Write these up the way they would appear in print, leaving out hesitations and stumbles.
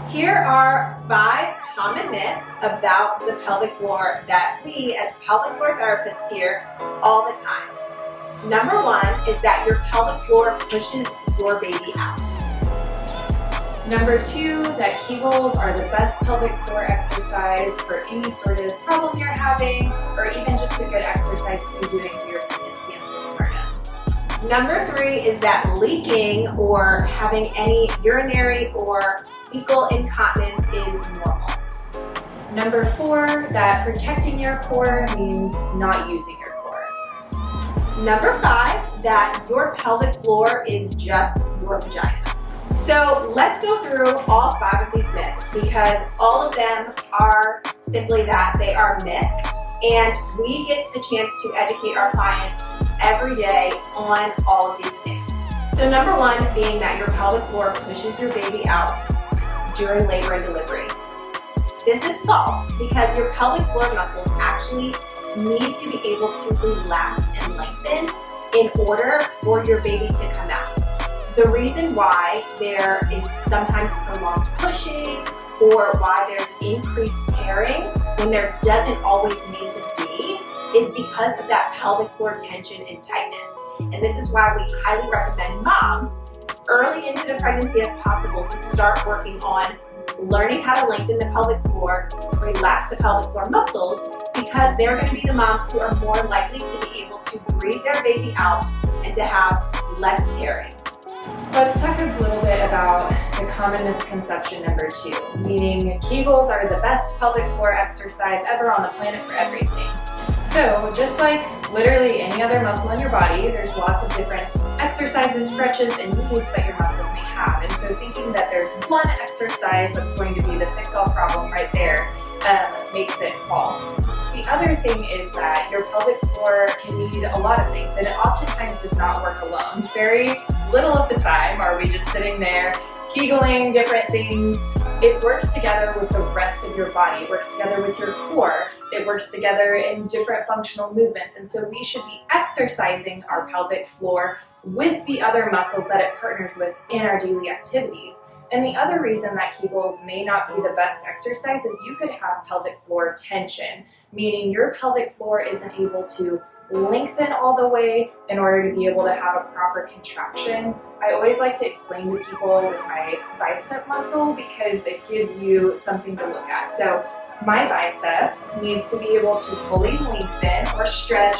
Here are 5 common myths about the pelvic floor that we as pelvic floor therapists hear all the time. Number 1 is that your pelvic floor pushes your baby out. Number 2, that Kegels are the best pelvic floor exercise for any sort of problem you're having, or even just a good exercise to be doing for your pregnancy and postpartum. Number 3 is that leaking or having any urinary or fecal incontinence is normal. Number 4, that protecting your core means not using your core. Number 5, that your pelvic floor is just your vagina. So let's go through all 5 of these myths because all of them are simply that. They are myths, and we get the chance to educate our clients every day on all of these things. So number 1 being that your pelvic floor pushes your baby out during labor and delivery. This is false because your pelvic floor muscles actually need to be able to relax and lengthen in order for your baby to come out. The reason why there is sometimes prolonged pushing or why there's increased tearing when there doesn't always need to be is because of that pelvic floor tension and tightness. And this is why we highly recommend moms early into the pregnancy as possible to start working on learning how to lengthen the pelvic floor, relax the pelvic floor muscles, because they're going to be the moms who are more likely to be able to breathe their baby out and to have less tearing. Let's talk a little bit about the common misconception number 2, meaning Kegels are the best pelvic floor exercise ever on the planet for everything. So just like literally any other muscle in your body, there's lots of different exercises, stretches, and needs that your muscles may have. And so thinking that there's one exercise that's going to be the fix-all problem right there makes it false. The other thing is that your pelvic floor can need a lot of things, and it oftentimes does not work alone. Very little of the time are we just sitting there Kegling different things. It works together with the rest of your body. It works together with your core. It works together in different functional movements. And so we should be exercising our pelvic floor with the other muscles that it partners with in our daily activities. And the other reason that Kegels may not be the best exercise is you could have pelvic floor tension, meaning your pelvic floor isn't able to lengthen all the way in order to be able to have a proper contraction. I always like to explain to people with my bicep muscle because it gives you something to look at. So my bicep needs to be able to fully lengthen or stretch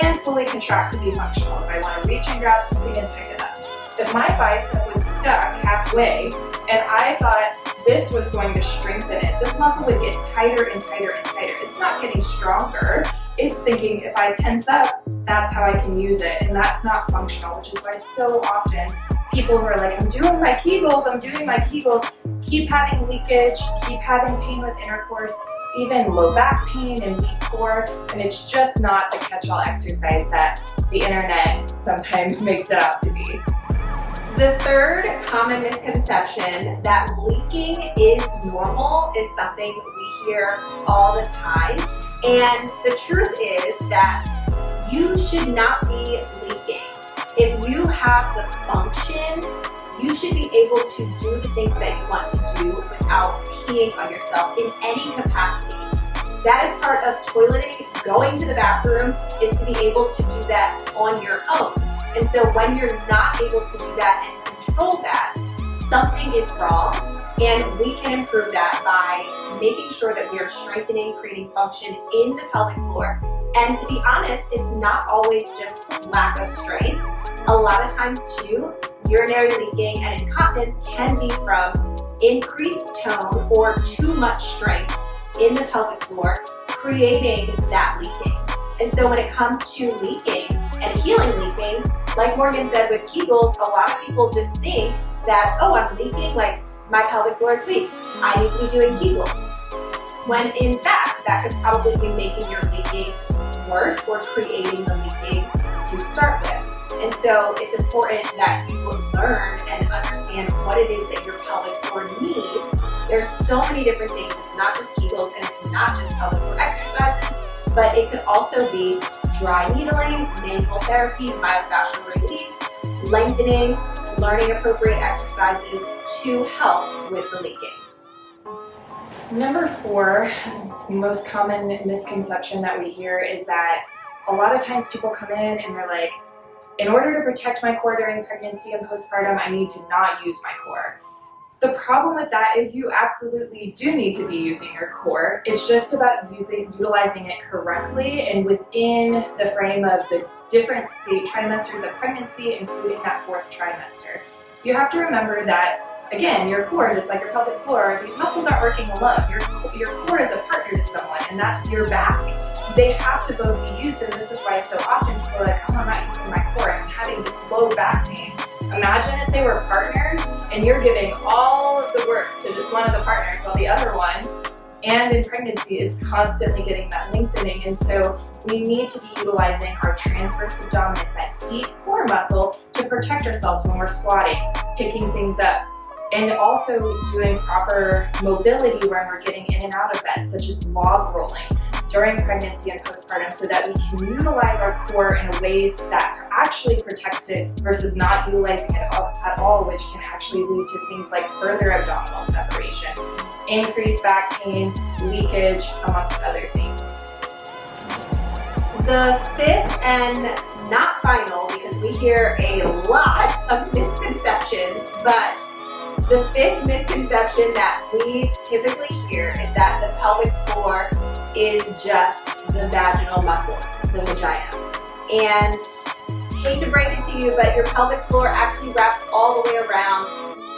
and fully contract to be functional. If I want to reach and grab something and pick it up. If my bicep was stuck halfway and I thought this was going to strengthen it, this muscle would get tighter and tighter and tighter. It's not getting stronger. It's thinking if I tense up, that's how I can use it. And that's not functional, which is why so often people who are like, I'm doing my Kegels, keep having leakage, keep having pain with intercourse, even low back pain and weak core, and it's just not the catch-all exercise that the internet sometimes makes it out to be. The third common misconception that leaking is normal is something we hear all the time. And the truth is that you should not be leaking. If you have the function, you should be able to do the things that you want to do without peeing on yourself in any capacity. That is part of toileting. Going to the bathroom is to be able to do that on your own. And so when you're not able to do that and control that, something is wrong, and we can improve that by making sure that we are strengthening, creating function in the pelvic floor. And to be honest, it's not always just lack of strength. A lot of times too, urinary leaking and incontinence can be from increased tone or too much strength in the pelvic floor, creating that leaking. And so when it comes to leaking and healing leaking, like Morgan said with Kegels, a lot of people just think that, oh, I'm leaking, like my pelvic floor is weak, I need to be doing Kegels. When in fact, that could probably be making your leaking worse or creating the leaking to start with. And so it's important that you learn and understand what it is that your pelvic floor needs. There's so many different things. It's not just Kegels and it's not just pelvic floor exercises, but it could also be dry needling, manual therapy, myofascial release, lengthening, learning appropriate exercises to help with the leaking. Number 4, most common misconception that we hear is that a lot of times people come in and they're like, in order to protect my core during pregnancy and postpartum, I need to not use my core. The problem with that is you absolutely do need to be using your core. It's just about utilizing it correctly and within the frame of the different state trimesters of pregnancy, including that 4th trimester. You have to remember that, again, your core, just like your pelvic floor, these muscles aren't working alone. Your core is a partner to someone, and that's your back. They have to both be used, and this is why so often people are like, oh, I'm not using my core, I'm having this low back pain. Imagine if they were partners and you're giving all of the work to just one of the partners while the other one, and in pregnancy, is constantly getting that lengthening. And so we need to be utilizing our transverse abdominis, that deep core muscle, to protect ourselves when we're squatting, picking things up, and also doing proper mobility when we're getting in and out of bed, such as log rolling during pregnancy and postpartum, so that we can utilize our core in a way that actually protects it versus not utilizing it at all, which can actually lead to things like further abdominal separation, increased back pain, leakage, amongst other things. The 5th and not final, because we hear a lot of misconceptions, but the 5th misconception that we typically hear is that the pelvic floor is just the vaginal muscles, the vagina. And hate to break it to you, but your pelvic floor actually wraps all the way around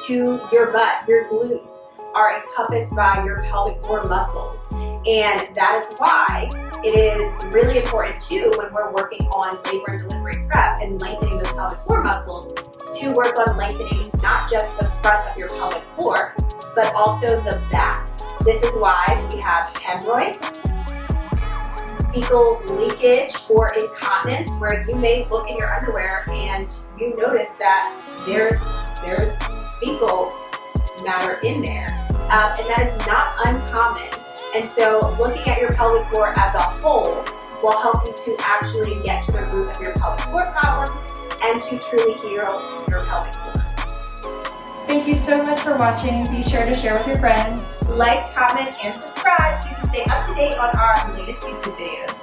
to your butt. Your glutes are encompassed by your pelvic floor muscles. And that is why it is really important too, when we're working on labor and delivery prep and lengthening those pelvic floor muscles, to work on lengthening not just the front of your pelvic floor, but also the back. This is why we have hemorrhoids, fecal leakage, or incontinence, where you may look in your underwear and you notice that there's fecal matter in there, and that is not uncommon. And so looking at your pelvic floor as a whole will help you to actually get to the root of your pelvic floor problems and to truly heal your pelvic floor. Thank you so much for watching. Be sure to share with your friends. Like, comment, and subscribe so you can stay up to date on our latest YouTube videos.